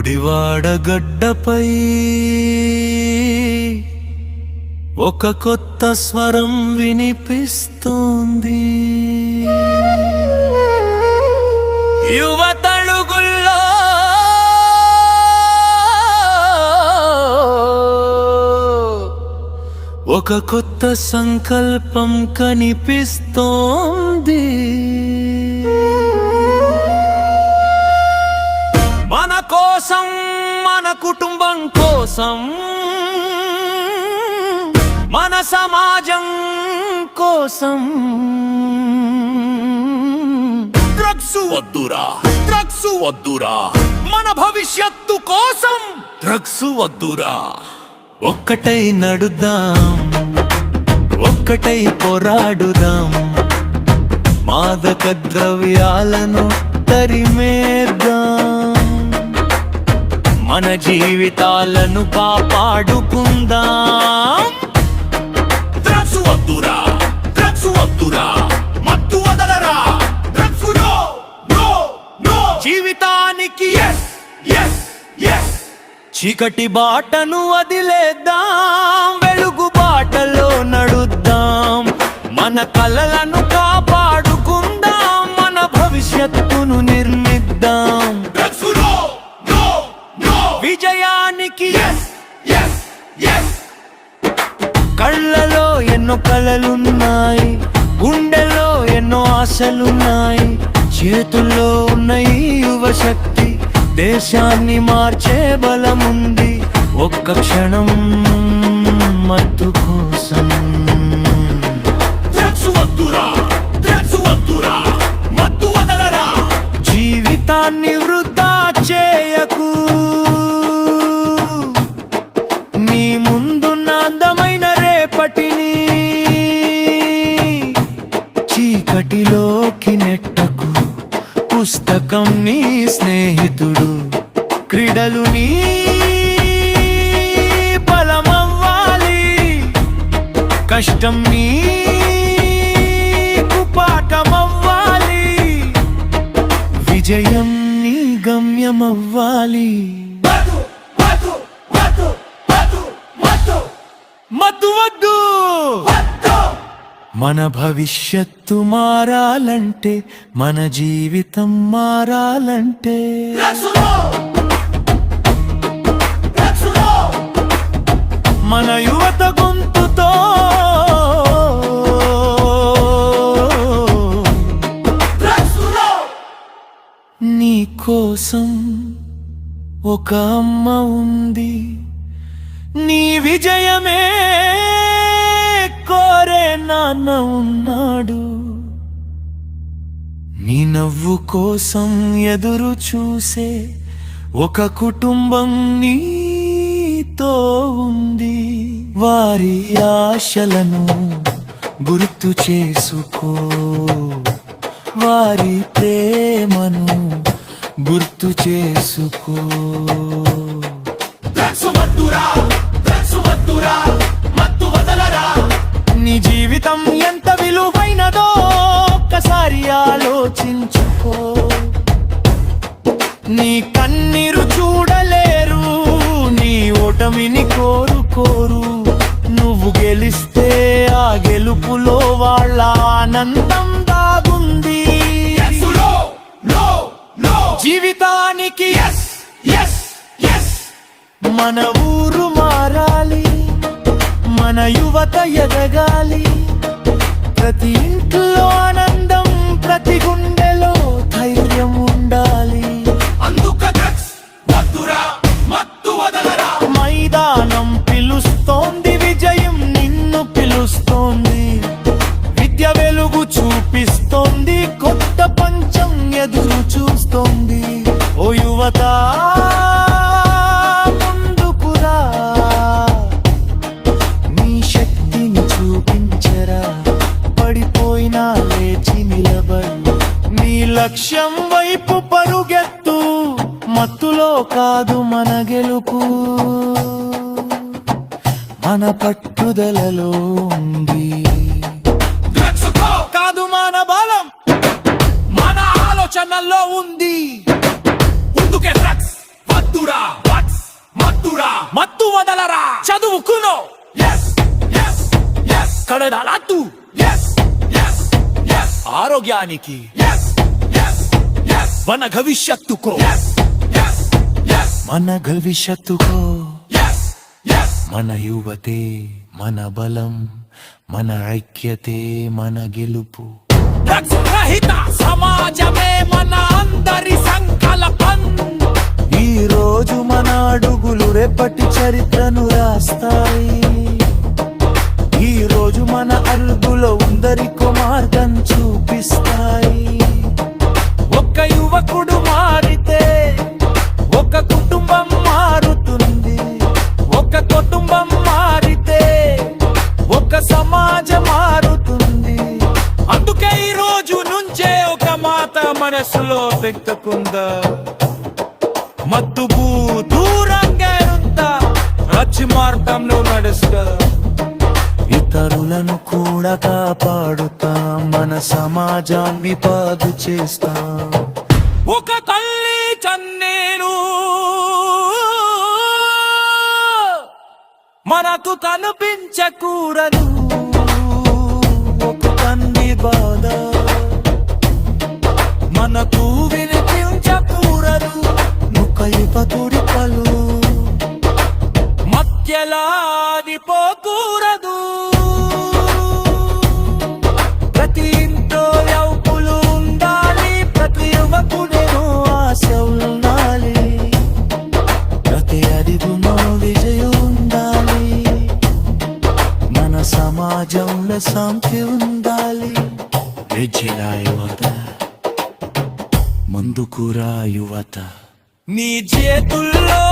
గుడివాడ గడ్డపై ఒక కొత్త స్వరం వినిపిస్తోంది. యువతడుగుల్లో ఒక కొత్త సంకల్పం కనిపిస్తోంది. మన కోసం, మన కుటుంబం కోసం, మన సమాజం కోసం. డ్రగ్స్ వద్దురా, డ్రగ్స్ వద్దురా, మన భవిష్యత్తు కోసం డ్రగ్స్ వద్దురా. ఒక్కటై నడుద్దాం, ఒక్కటై పోరాడుదాం, మాదక ద్రవ్యాలను తరిమేద్దాం, మన జీవితాలను కాపాడుకుందాం. డ్రగ్స్ వద్దురా, డ్రగ్స్ వద్దురా, మత్తు వదలరా, డ్రగ్స్ నో నో నో. జీవితానికి yes yes yes. చీకటి బాటను వదిలేద్దాం, వెలుగు బాటలో నడుద్దాం, మన కలలను కాపాడుకుందాం, మన భవిష్యత్తును నిర్మిద్దాం. Drugs no no no. విజయానికి yes yes yes. కళ్ళలో ఎన్నో కలలున్నాయి, గుండెలో ఎన్నో ఆశలున్నాయి, చేతుల్లో ఉన్న ఈ యువశక్తి దేశాన్ని మార్చే బలముంది. ఒక్క క్షణం మత్తు కోసం. డ్రగ్స్ వద్దురా, డ్రగ్స్ వద్దురా, మత్తు వదలరా. జీవితాన్ని వృధా చేయకు, నీ ముందున్న అందమైన రేపటిని చీకటిలోకి నెట్టకు. పుస్తకం నీ స్నేహితుడు, క్రీడలు నీ బలమవ్వాలి, కష్టం నీకు పాఠమవ్వాలి, విజయం నీ గమ్యమవ్వాలి. మత్తు వద్దు. మన భవిష్యత్తు మారాలంటే, మన జీవితం మారాలంటే మన యువత గొంతుతో నీ కోసం ఒక అమ్మ ఉంది, నీ విజయమే కోరే నాన్న ఉన్నాడు, నీ నవ్వు కోసం ఎదురు చూసే ఒక కుటుంబం నీతో ఉంది. వారి ఆశలను గుర్తు చేసుకో, వారి ప్రేమను గుర్తు చేసుకో. నీ జీవితం ఎంత విలువైనదో ఒక్కసారి ఆలోచించుకో. నీ కన్నీరు చూడలేరు, నీ ఓటమిని కోరుకోరు. నువ్వు గెలిస్తే ఆ గెలుపులో వాళ్ళ ఆనందం దాగుంది. జీవితానికి yes yes yes. మన ఊరు మారాలి, మన యువత ఎదగాలి, ప్రతి ఇంట్లో ఆనందం, ప్రతి గుండెలో ధైర్యం ఉండాలి. అందుక డ్రగ్స్ వద్దురా, మత్తు వదలరా. మైదానం పిలుస్తోంది, విజయం నిన్ను పిలుస్తోంది, విద్య వెలుగు చూపిస్తోంది, కొత్త పంచం ఎదురు చూస్తోంది. ఓ యువత ముందుకురా, నీ శక్తిని చూపించరా, పడిపోయినా లేచి నిలబడు, నీ లక్ష్యం వైపు పరుగెత్తు. మత్తులో కాదు మన గెలుపు, మన పట్టుదలలో ఉంది. కాదు మన బలం, మన ఆలోచనల్లో ఉంది. అందుకే డ్రగ్స్ వద్దురా. మత్తు వదలరా చదువుకును కడదాలత్తు ఆరోగ్యానికి మన భవిష్యత్తుకో మన భవిష్యత్తుకో మన యువతే మన బలం మన ఐక్యతే మన గెలుపు రహిత సమాజమే మన అందరి సంకల్పం ఈ రోజు మన అడుగులు రేపటి చరిత్రను రాస్తాయి ఈ రోజు మన అడుగులో ఉందరికో మార్గం చూపిస్తాయి ఒక్క యువకుడు మారితే ఒక కుటుంబం మారుతుంది ఒక కుటుంబం మారితే ఒక సమాజం మారుతుంది అందుకే ఈ రోజు నుంచే ఒక మాట మనసులో పెట్టుకుందా మత్తుకు దూరంగా ఉందా రచ్చి మార్గంలో నడుస్తా ఇతరులను కూడా కాపాడుతాం మన సమాజాన్ని బాగు చేస్తాం ఒక తల్లి చన్నేరు మనకు కనిపించకూడదు ఒక తండ్రి బాధ మనకు వినిపించకూడదు ఒక యువకుడి పలు మధ్యలాది పోకూడదు ప్రతి ఇంట్లో యువకులు ఉండాలి ప్రతి యువకుడేనో ఆశ ఉండాలి ప్రతి అడుగునో విజయం ఉండాలి మన సమాజంలో శాంతి ఉండాలి విజయ యువత ముందుకురా యువత నీ చేతుల్లో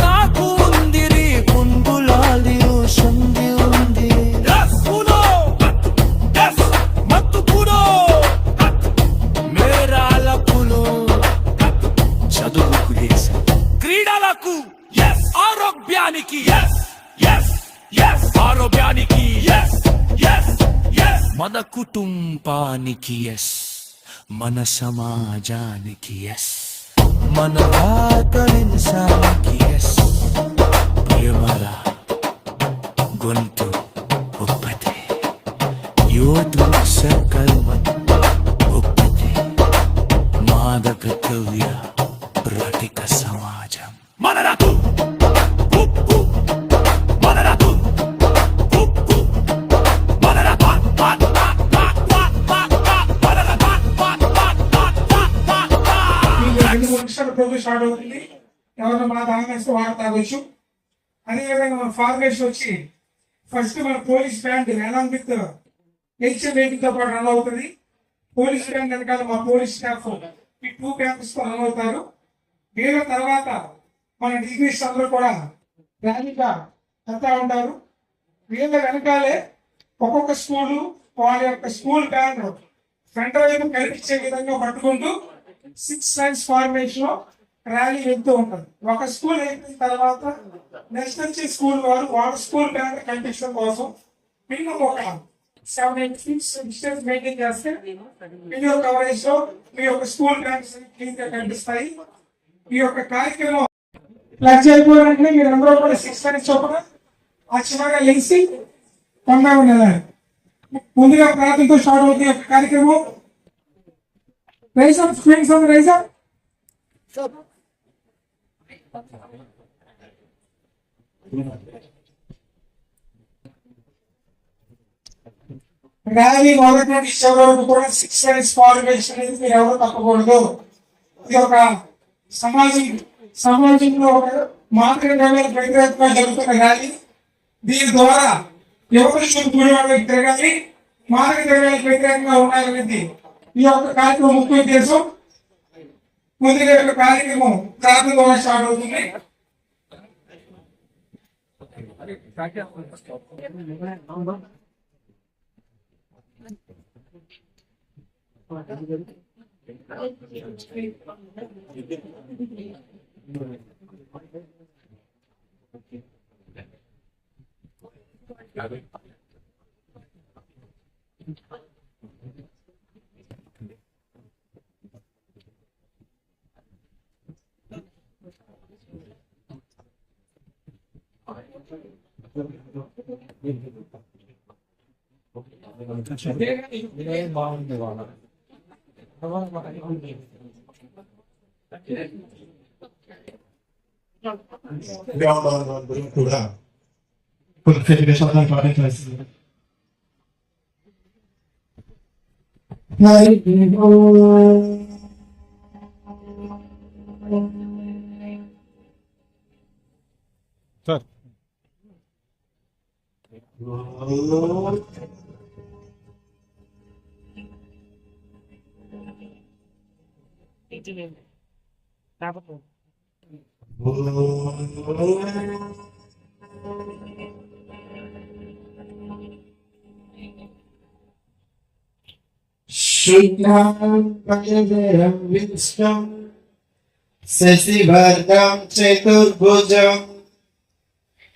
నాకు ఉంది రీ కుంగులాలి సంధి ఉంది మేరాలకులు చదువుకు క్రీడలకు ఆరోగ్యానికి ఆరోగ్యానికి మన కుటుంబానికి మన సమాజానికి మన ఆకలించానికి ప్రేమల గొంతు ఒప్పతే యువత సకల్మత్ ఒప్పతే మాదక ద్రవ్య రటిక సమాజం మనరకు స్టార్ట్ అవుతుంది ఎవరైనా మన దానిస్తే వాటర్ తాగొచ్చు అదేవిధంగా మన ఫార్మేషన్ వచ్చి ఫస్ట్ మన police band along with HM rating తో పాటు రన్ అవుతుంది పోలీస్ బ్యాండ్ వెనకాల మా పోలీస్ స్టాఫ్ ఈ 2 క్యాంప్స్ తో రన్ అవుతారు వీళ్ళ తర్వాత మన డిగ్రీస్ అందరూ కూడా ర్యాలీగా వెళ్తా ఉంటారు వీళ్ళ వెనకాలే ఒక్కొక్క స్కూలు వాళ్ళ యొక్క స్కూల్ బ్యాండ్ ఫ్రంట్ వైపు కనిపించే విధంగా పట్టుకుంటూ 6 లైన్స్ ఫార్మేషన్ లో ర్యాలీ వెళ్తూ ఉంటుంది ఒక స్కూల్ అయిపోయిన తర్వాత నెక్స్ట్ వచ్చి స్కూల్ వారు వాళ్ళ స్కూల్ బ్యాండ్ కండిషన్ కోసం మినిమం ఒక 7-8 ఫీట్స్ డిస్టెన్స్ మెయింటైన్ చేస్తే వీడియో కవరేజ్ లో మీ యొక్క స్కూల్ బ్యాండ్స్ క్లీన్ గా కనిపిస్తాయి ఈ యొక్క కార్యక్రమం లక్ష అయిపోవాలంటే మీరు అందరూ కూడా 6 లైన్స్ చొప్పున అక్షరంగా లేచి కొండ ఉండేదాన్ని ముందుగా ప్రార్థనతో స్టార్ట్ అవుతుంది యొక్క కార్యక్రమం Raise up, swings on the raise up. Rally మొదటి నుండి చివరి వరకు కూడా 6 లైన్స్ ఫార్మేషన్ అనేది మీరు ఎవరు తప్పకూడదు ఇది ఒక సమాజంలో ఒక మాతృ ద్రవ్యాలకు వ్యతిరేకంగా జరుగుతున్న ర్యాలీ దీని ద్వారా ఎవరి కూడి వాళ్ళకి తిరగాలి మాదక ద్రవ్యాలకు వ్యతిరేకంగా ఉండాలనేది ఈ యొక్క కార్యక్రమం ముఖ్య ఉద్దేశం ముందుగా యొక్క కార్యక్రమం ప్రారంభంగా స్టార్ట్ అవుతుంది బాగుంది వాళ్ళ కూడా ఫెడరేషన్ పాటించాల్సింది. సార్ శుక్లాం విష్ణుం శశివర్ణం చతుర్భుజం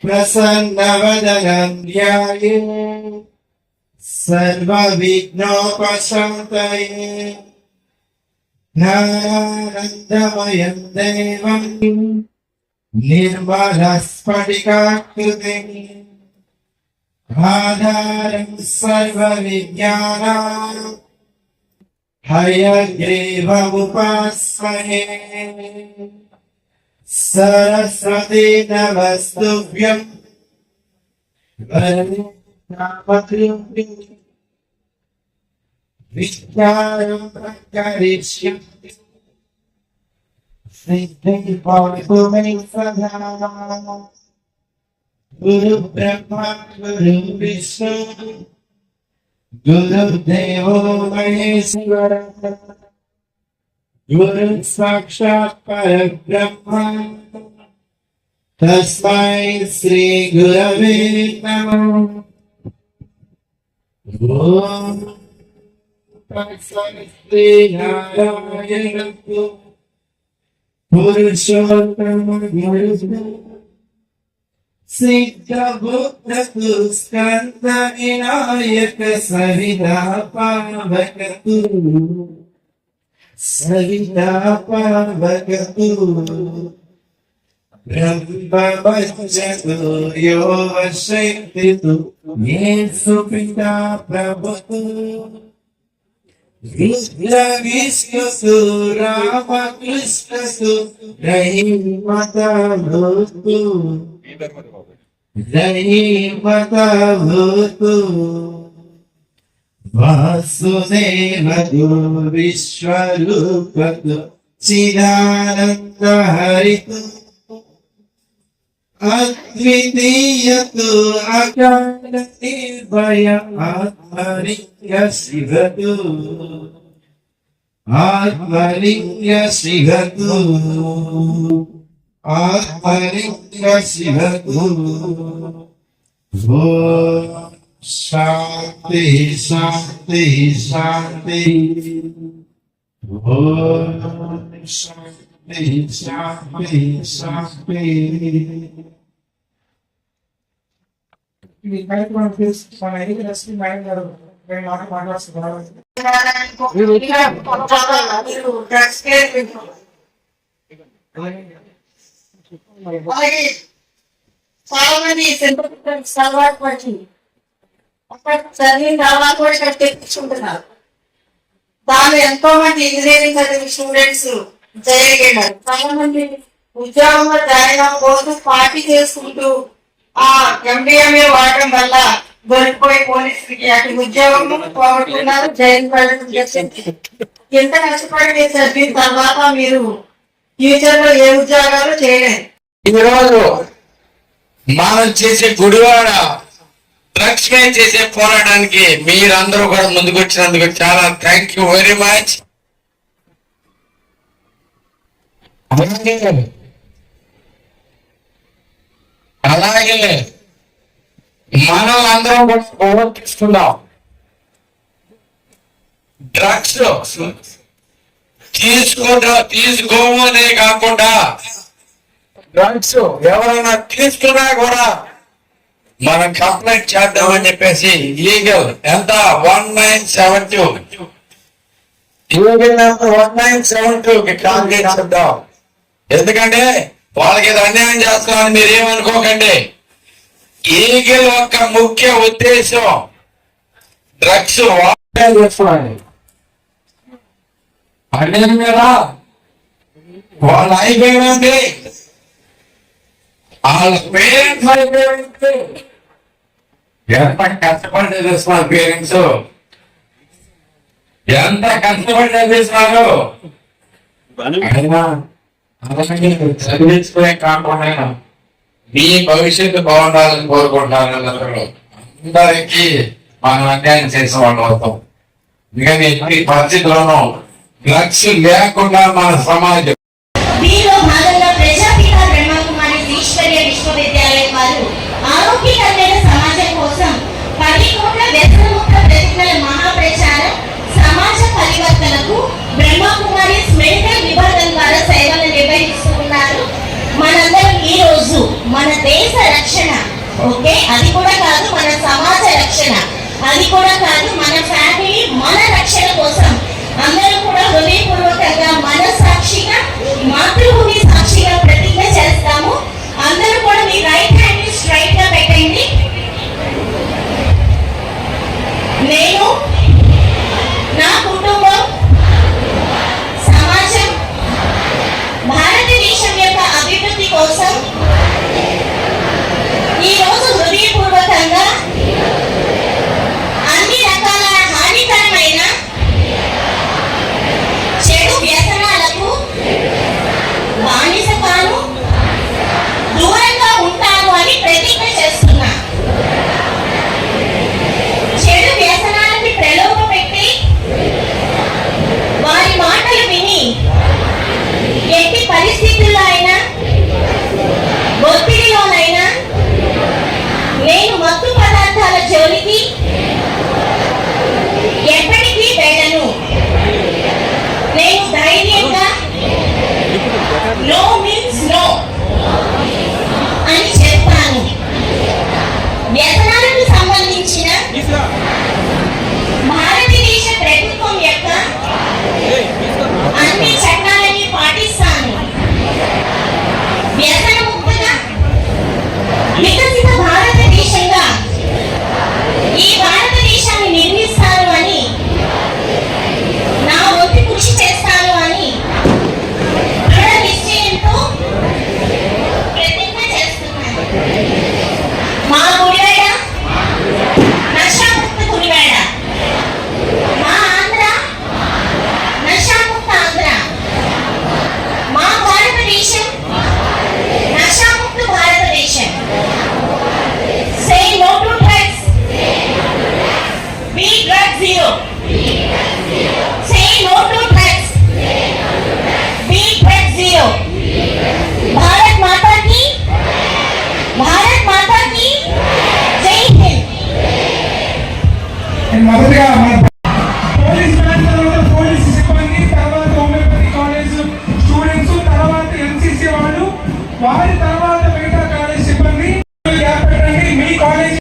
ప్రసన్నవదనం ధ్యాయే సర్వవిఘ్నోపశాంతయే జ్ఞానానందమయం దేవం నిర్మలస్ఫటికాకృతిం ఆధారం సర్వవిజ్ఞానాం హయగ్రీవముపాస్మహే సరస్వతీ నమస్తుభ్యం విజ్ఞానం ప్రకరిష్యామి సిద్ధిం భవతు మే సదా గురు బ్రహ్మ గురు విష్ణు గురుదేవో మహేశ్వర గురు సాక్షాత్ పరబ్రహ్మ తస్మై శ్రీ గురవే నమః. ఓం శ్రీ నారాయణ పురుషోత్తమ సిద్ధ బుద్ధ స్కంద వినాయక సవితా పావకతు సవితా పావకతు బ్రహ్మవచ్చతు యో వశక్తితు యేసు పితా ప్రభుతు కృష్ణ విష్ణుసు రామకృష్ణసు రహిమతా భూతు రహిమతా భూతు వాసుదేవతు విశ్వరూపతు చిదానంద హరితు అద్వితీయతు అకాల నిర్భయ ఆత్మలింగ శివతు ఆత్మలింగ శివతు ఆత్మలింగ శివతు. ఓం శాంతి శాంతి శాంతి. ఓం శాంతి శాంతి శాంతి. ఈ కార్యక్రమం మన ఎన్నిక లక్ష్మీ మేడం గారు మాట్లాడుతున్నారు. అలాగే చాలా మంది సెంట్రల్ అలవాటు పడి అక్కడ చదివిన తర్వాత కూడా ఇక్కడ తెప్పించుకుంటున్నారు. దానిలో ఎంతో మంది ఇంజనీరింగ్ చదివిన స్టూడెంట్స్ చేయగలిగారు. చాలా మంది ఉద్యోగంలో జాయిన్ అవ్వబోతూ పార్టీ చేసుకుంటూ ఆ ఎంబీఎంఏ వాడటం వల్ల దొరికిపోయి పోలీసులకి అటు ఉద్యోగం పోగొట్టుకున్నారు. జైలు పడడం జరిగింది. ఎంత కష్టపడి మీరు చదివిన తర్వాత మీరు ఫ్యూచర్ లో ఏ ఉద్యోగాలు చేయలేదు. ఈరోజు మనం చేసే గుడివాడ డ్రగ్స్ పై చేసే పోరాటానికి మీరందరూ కూడా ముందుకు వచ్చినందుకు చాలా థ్యాంక్ యూ వెరీ మచ్. అలాగే మనం అందరం కూడా ప్రవర్తిస్తున్నాం. డ్రగ్స్ తీసుకోవనే కాకుండా డ్రగ్స్ ఎవరైనా తీసుకున్నా కూడా మనం కంప్లైంట్ చేద్దామని చెప్పేసి లీగల్ ఎంత 1972 లీగల్ నెంబర్ 1972కి కాంగ్రెస్ చేద్దాం. ఎందుకంటే వాళ్ళకి ఏదో అన్యాయం చేస్తున్నామని మీరు ఏమనుకోకండి. ఈగిల్ యొక్క ముఖ్య ఉద్దేశం డ్రగ్స్ పండిన మీద వాళ్ళ అయిపోయింది, వాళ్ళ పేరెంట్స్ అయిపోయింది. ఎంత కష్టపడి చేస్తున్నారు పేరెంట్స్, ఎంత కష్టపడి చదివిస్తున్నారు. అయినా అలాగే చదివించుకునే కాకుండా మీ భవిష్యత్తు బాగుండాలని కోరుకుంటున్నారు. అందరికీ మనం అన్యాయం చేసిన వాళ్ళు అవుతాం. ఎందుకని ఎట్టి పరిస్థితుల్లోనూ డ్రగ్స్ లేకుండా మన సమాజం. దీనిలో భాగంగా ప్రజాపిత బ్రహ్మకుమారి ఈశ్వర్య విశ్వవిద్యాలయం వారు ఆరోగ్యకరమైన సమాజం కోసం 10 కోట్ల వ్యసనముక్త ప్రతిజ్ఞల మహాప్రచారం సమాజ పరివర్తనకు బ్రహ్మకుమారి మెడికల్ విభాగం ద్వారా సేవలు నిర్వహిస్తూ ఉన్నారు. మనందరం ఈ రోజు మన దేశ రక్షణ, ఓకే, అది కూడా కాదు, మన సమాజ రక్షణ, అది కూడా కాదు, మన ఫ్యామిలీ, మన రక్షణ కోసం అందరూ కూడా హృదయపూర్వకంగా మన సాక్షిగా, మాతృభూమి సాక్షిగా ప్రతిజ్ఞ చేస్తాము. అందరూ కూడా మీ రైట్ హ్యాండ్ ని స్ట్రైట్ గా పెట్టండి. నేను, నా కుటుంబం, సమాజం, భారతదేశం యొక్క అభివృద్ధి కోసం ఈ రోజు హృదయపూర్వకంగా అన్ని రకాల హానికరమైన చెడు వ్యసనాలకు బానిస కాను, దూరంగా ఉంటాను అని ప్రతిజ్ఞ చేస్తున్నా. చెడు వ్యసనాలకి ప్రలోభ పెట్టి వారి మాటలు విని ఎట్టి పరిస్థితుల్లో అయినా, ఒత్తిడిలోనైనా నేను మత్తు పదార్థాల జోలికి ఎప్పటికీ వెళ్ళను. నేను ధైర్యంగా నో మీన్స్ నో అని చెప్తాను. వ్యసనాలకు సంబంధించిన భారతదేశ ప్రభుత్వం యొక్క అన్ని చట్టాలని పాటిస్తాను. వ్యసన ముక్తగా వికసిత భారతదేశంగా ఈ భారతదేశాన్ని నిర్మిస్తాను అని, నా వంతు కృషి చేస్తాను అని దృఢ నిశ్చయంతో ప్రతిజ్ఞ చేస్తున్నాను. మా గుడివాడ నషాముక్త గుడివాడ, మా ఆంధ్ర నషాముక్త ఆంధ్ర, మా భారతదేశం నషాముక్త భారతదేశం. Say no to drugs. Be drug zero. Say no to drugs. Be drug zero. Bharat माता की, भारत माता की जय हिंद. మొదటిగా మన పోలీస్ బ్యాండ్, తర్వాత పోలీస్ సిబ్బంది, తర్వాత హోమియోపతి కాలేజ్ స్టూడెంట్స్, తర్వాత ఎన్సీసీ వాళ్ళు, వారి తర్వాత మిగతా కాలేజ్ సిబ్బంది గ్యాప్ పెట్టండి. మీ కాలేజ్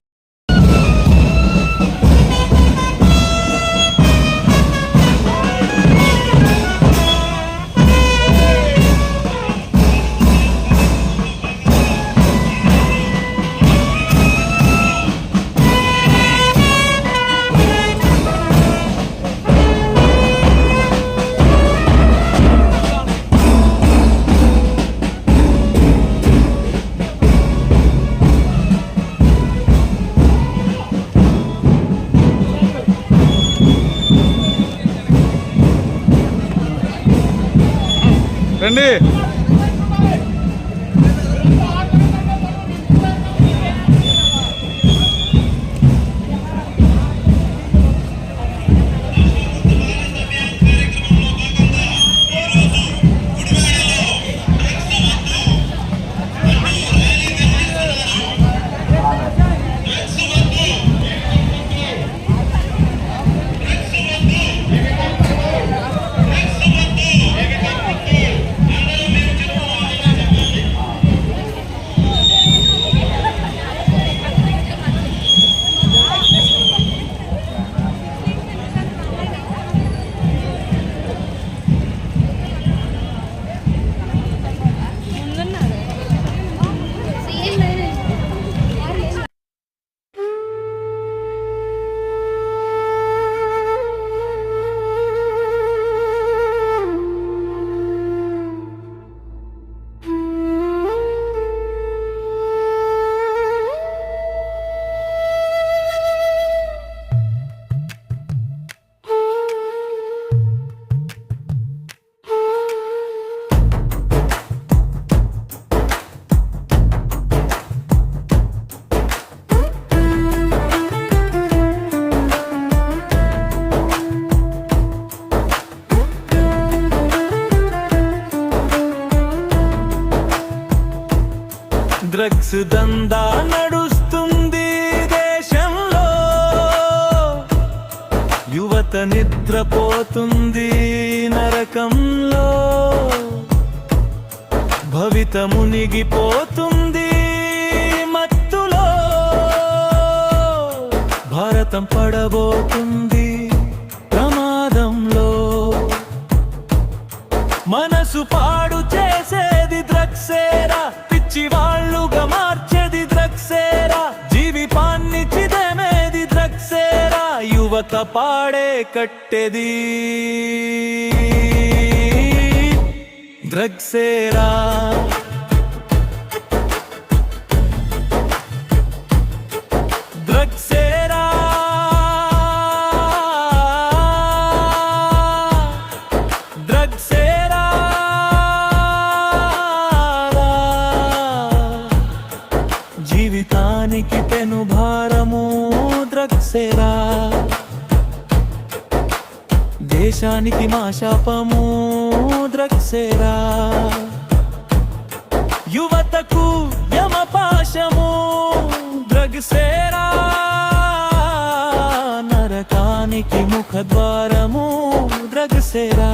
రండి. డ్రగ్స్ దందా నడుస్తుంది దేశంలో, యువత నిద్రపోతుంది నరకంలో, భవిత మునిగిపోతుంది మత్తులో, భారతం పడబోతుంది ప్రమాదంలో. మనసు పాడు చేసేది డ్రగ్సేరా, పిచ్చి వాళ్ళుగా మార్చేది డ్రగ్సేరా, జీవితాన్ని చిదేమేది డ్రగ్సేరా, యువత పాడే కట్టేది డ్రగ్సేరా. డ్రగ్సేరా డ్రగ్సేరా జీవితానికి పెను భారము డ్రగ్సేరా, దేశానికి మా శాపము డ్రగ్సేరా, యువతకు యమపాశము డ్రగ్సేరా, నరకానికి ముఖద్వారము డ్రగ్సేరా.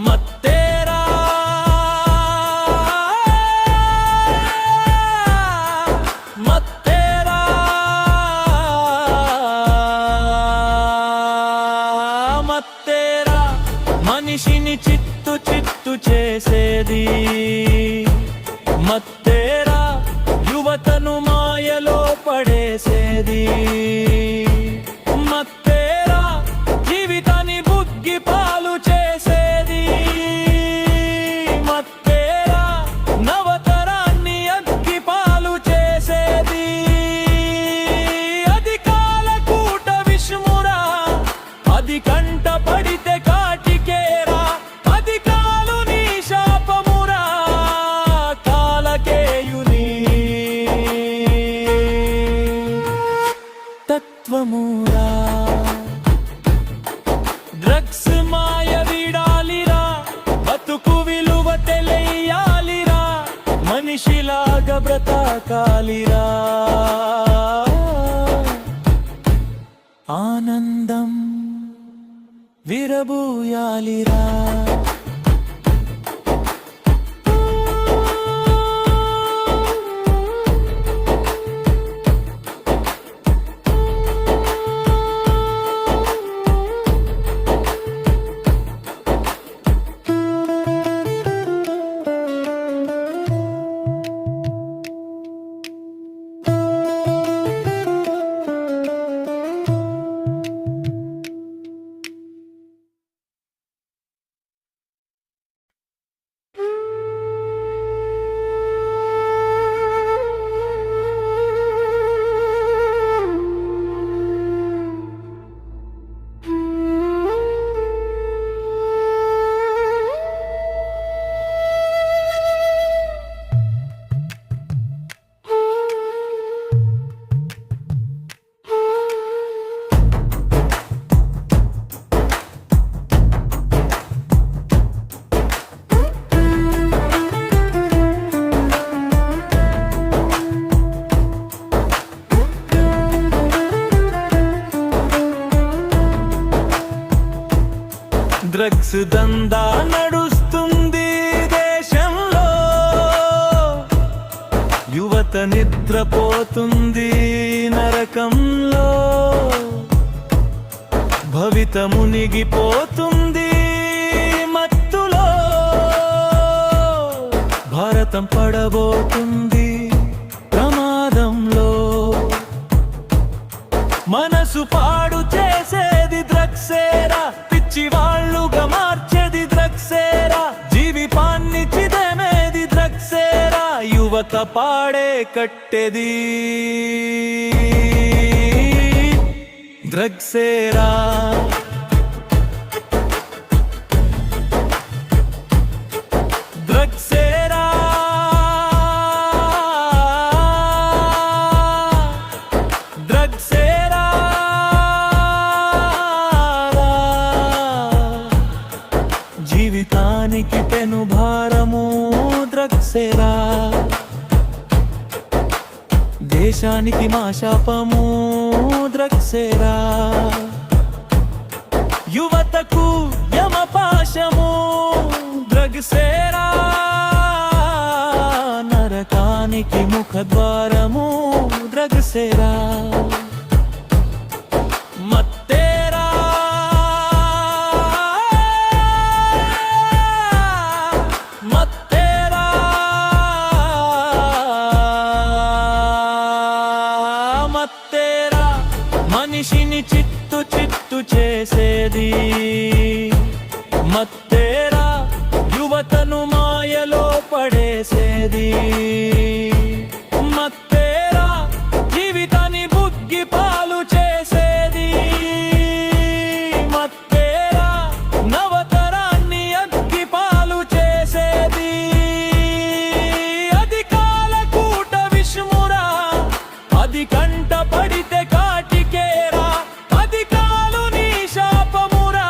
మత్తేరా మత్తేరా మత్తేరా మనిషిని చిత్తు చిత్తు చేసేది మత్తేరా, యువతను మాయలో పడేసేది మత్తేరా, జీవితాన్ని బుగ్గి పాలు చేసేది మత్తేరా, నవతరాన్ని అగ్గి పాలు చేసేది. అది కాలకూట విష్మురా, అది కంట పడితే కాటికేరా, అది కాలు నీ శాపమురా, కాలకేయుని తత్వమురా. డ్రగ్స్ మాయ వీడాలిరా, బతుకు విలువ తెలియాలిరా, మనిషిలాగా బ్రతకాలిరా, ఆనందం విరబూయాలిరా. డ్రగ్స్ దందా నడుస్తుంది దేశంలో, యువత నిద్రపోతుంది నరకంలో, భవిత మునిగిపోతుంది మత్తులో, భారతం పడబోతుంది ప్రమాదంలో. మనసు పాడు చేసేది డ్రగ్సేరా, పిచ్చి వాళ్ళుగా మార్చేది డ్రగ్సేరా, జీవితాన్ని చిదేమేది డ్రగ్సేరా, యువత పాడే కట్టేది డ్రగ్సేరా. డ్రగ్సేరా డ్రగ్సేరా జీవితానికి పెను భారము డ్రగ్సేరా. దేశానికి మా శాపము ద్రక్సేరా, యువతకు యమపాశము ద్రగ్సేరా, నరకానికి ముఖద్వారము ద్రగ్సేరా, మత్తేరా మత్తేరా మత్తేరా, మనిషిని చిత్తు చిత్తు చేసేది మత్తేరా, యువతను మాయలో పడేసేది మత్తేరా, జీవితాన్ని బుగ్గి పాలు చేసేది మత్తేరా, నవతరాన్ని అగ్గి పాలు చేసేది అది కాలకూట విష్మురా, అది కంట పడితే కాటికేరా, అది కాలుని శాపమురా,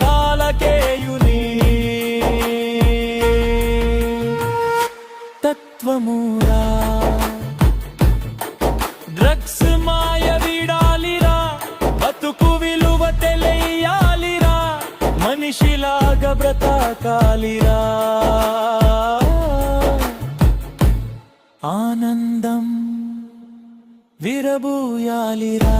కాలకేయుని తత్వమురా. డ్రగ్స్ మాయ విడాలిరా, బతుకు విలువ తెలియాలిరా, మనిషిలాగా బ్రతకాలిరా, ఆనందం విరబూయాలిరా.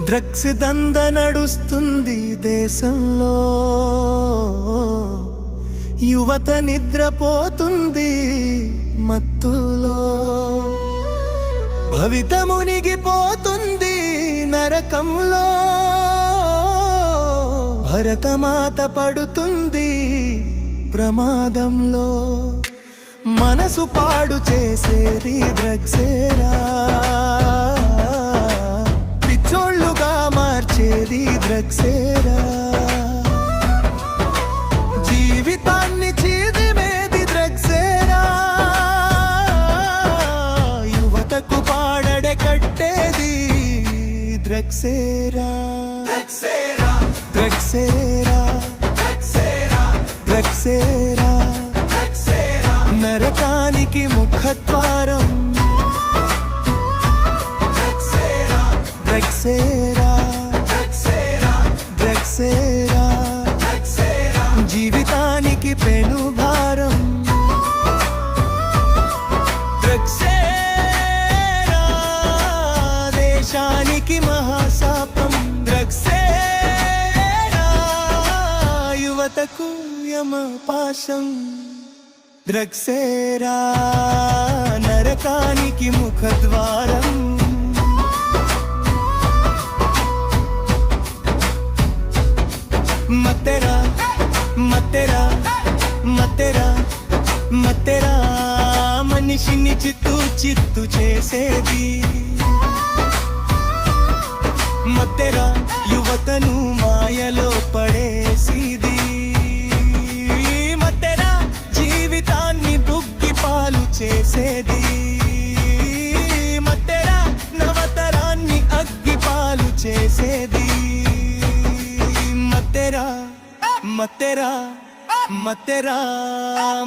డ్రగ్స్ దంద నడుస్తుంది దేశంలో, యువత నిద్రపోతుంది మత్తులో, భవిత మునిగిపోతుంది నరకంలో, భరతమాత పడుతుంది ప్రమాదంలో, మనసు పాడు చేసేది డ్రగ్సేరా, పిచ్చోళ్ళుగా మార్చేది డ్రగ్సేరా, జీవితాన్ని చీదిమేది డ్రగ్సేరా, యువతకు పాడడే కట్టేది డ్రగ్సేరా, డ్రగ్సేరా డ్రగ్సేరా డ్రగ్సేరా, నరకానికి ముఖద్వారం డ్రగ్సేరా, డ్రగ్సేరా, జీవితానికి పెనుభారం డ్రగ్సేరా, దేశానికి మహాశాపం డ్రగ్సేరా, యువతకు యమపాశం డ్రగ్సేరా, నరకానికి ముఖద్వారం మత్తెరా మత్తెరా మత్తెరా మత్తెరా, మనిషిని చిత్తు చిత్తు చేసేది మత్తెరా, యువతను మాయలో పడేసిది మత్తెరా, జీవితాన్ని బుగ్గి పాలు చేసేది మత్తెరా, నవతరాన్ని అగ్గి పాలు చేసేది మత్తెరా మత్తెరా మత్తెరా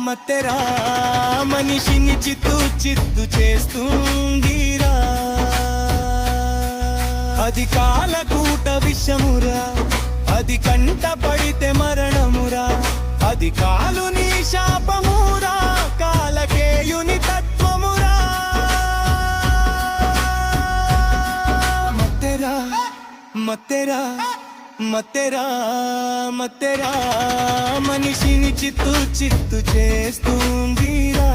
మత్తెరా, మనిషిని చిత్తు చిత్తు చేస్తుందిరా, అది కాలకూట విషమురా, అది కంట పడితే మరణమురా, అది కాలుని శాపమురా, కాలకేయుని తత్వమురా. మత్తెరా మత్తెరా మత్తెరా మత్తెరా, మనిషిని చిత్తు చిత్తు చేస్తుందిరా.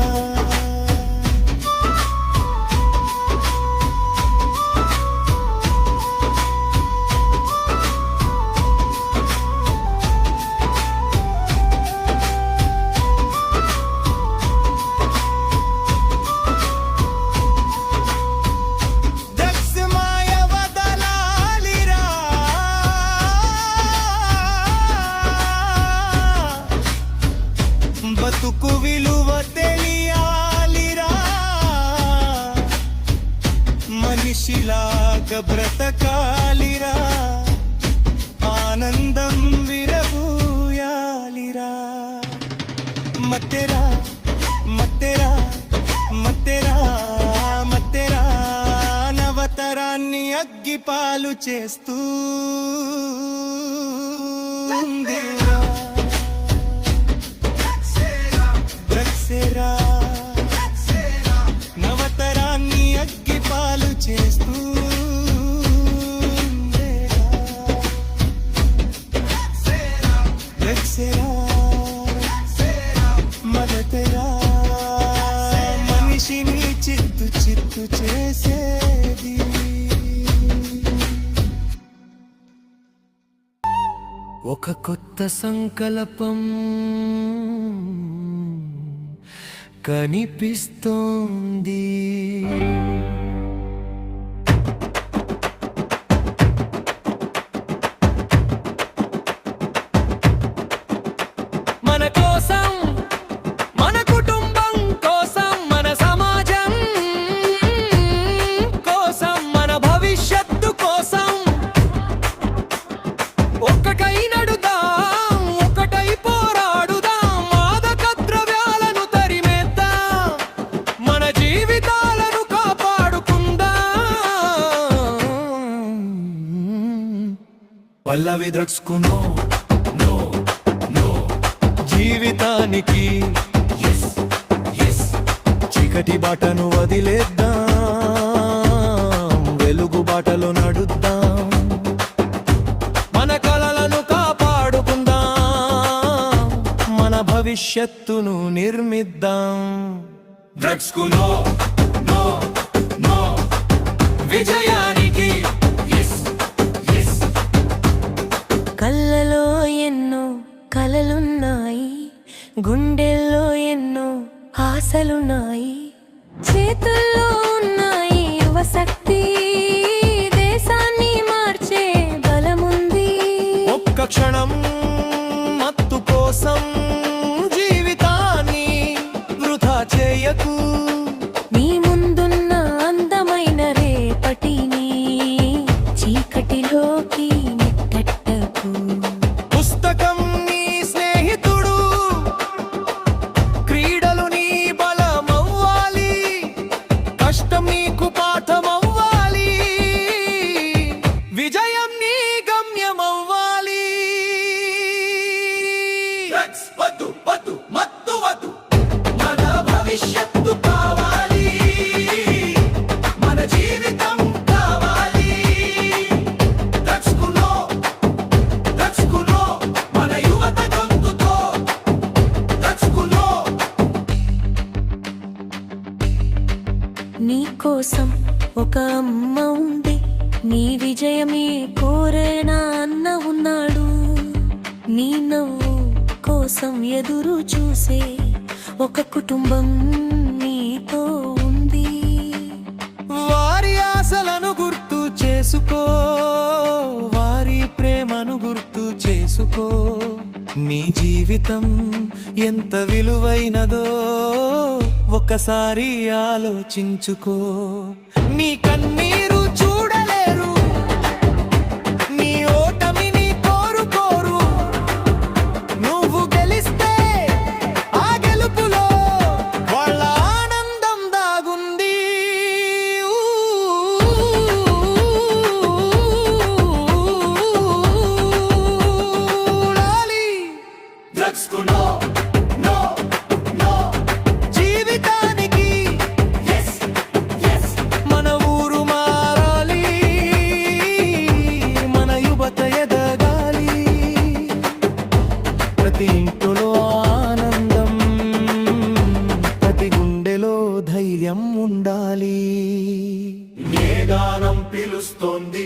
మనిషిలాగా బ్రతకాలిరా, ఆనందం విరబూయాలిరా. మత్తెరా మత్తెరా మత్తెరా మత్తెరా నవతరాన్ని అగ్గిపాలు చేస్తూ ఉందిరా. ద్రక్సేరా నవతరాన్ని అగ్గిపాలు చేస్తూ ఉందిరా. ద్రక్సేరా మగతెరా మనిషిని చిత్తు చిత్తు చేసేది. ఒక కొత్త సంకల్పం కనిపిస్తోంది. మన కోసం, మన కుటుంబం కోసం, మన సమాజం కోసం, మన భవిష్యత్తు కోసం ఒక్కటై నడుదాం, ఒకటై పోరాడుదాం, మాదక ద్రవ్యాలను తరిమేద్దాం, మన జీవితాలను కాపాడుకుందాం. పల్లవి ద్రక్స్కునో నో నో జీవితానికి చీకటి బాటను వదిలేద్దాం, వెలుగు బాటలో నడుద్దాం, మన కలలను కాపాడుకుందాం, మన భవిష్యత్తును నిర్మిద్దాం. డ్రగ్స్ కు నో నో నో విజయానికి కళ్ళలో ఎన్నో కలలున్నాయి, గుండెల్లో ఎన్నో ఆశలున్నాయి, చేతుల్లో ఉన్నాయి యువశక్తి, దేశాన్ని మార్చే బలముంది. ఒక్క క్షణం మత్తు కోసం జీవితాన్ని వృధా చేయకు. నీ ముందున్న అందమైన రేపటిని చీకటిలోకి నెట్టకు. పుస్తకం నీ స్నేహితుడు, క్రీడలు నీ బలమవ్వాలి, కష్టం నీకు పాఠమవ్వాలి, విజయం నీ గమ్యమవ్వాలి. వద్దు వద్దు మత్తు వద్దు, మన భవిష్యత్తు కావాలి, మన జీవితం కావాలి. దక్షుకులో దక్షుకులో మన యువత గొంతుతో దక్షుకులో. నీ కోసం ఒక అమ్మ ఉంది, నీ విజయమే కోరేనా అన్న ఉన్నాడు, నీ నవ్వు కోసం ఎదురు చూసే ఒక కుటుంబం నీతో ఉంది. వారి ఆశలను గుర్తు చేసుకో, వారి ప్రేమను గుర్తు చేసుకో, నీ జీవితం ఎంత విలువైనదో ఒకసారి ఆలోచించుకో. నీ కన్నీరు చూడలేరు, నీ ఓటమిని కోరుకోరు, నువ్వు గెలిస్తే ఆ గెలుపులో వాళ్ళ ఆనందం దాగుంది. డ్రగ్స్ కు నో నో నో జీవితానికి మన ఊరు మారాలి, మన యువత ఎదగాలి, ప్రతి ఇంటిలో ఆనందం, ప్రతి గుండెలో ధైర్యం ఉండాలి. గానం పిలుస్తోంది,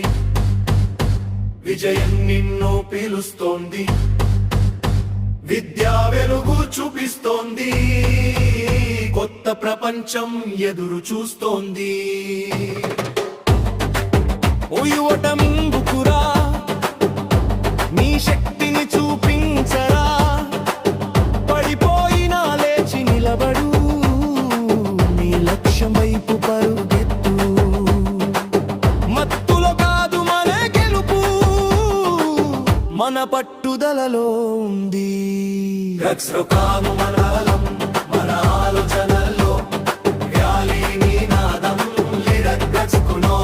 విజయం నిన్ను పిలుస్తోంది, విద్యా వెలుగు చూపిస్తోంది, కొత్త ప్రపంచం ఎదురు చూస్తోంది. ఓ యువట ముందుకురా, నీ శక్తిని చూపించరా, పడిపోయినా లేచి నిలబడు, నీ లక్ష్యం వైపు పరుగెత్తు. మన పట్టుదలలో ఉంది. డ్రగ్స్ లో కాము మనలం మన ఆలోచనల్లో వ్యాలీ నినాదం లిరక్ డ్రగ్స్ కునో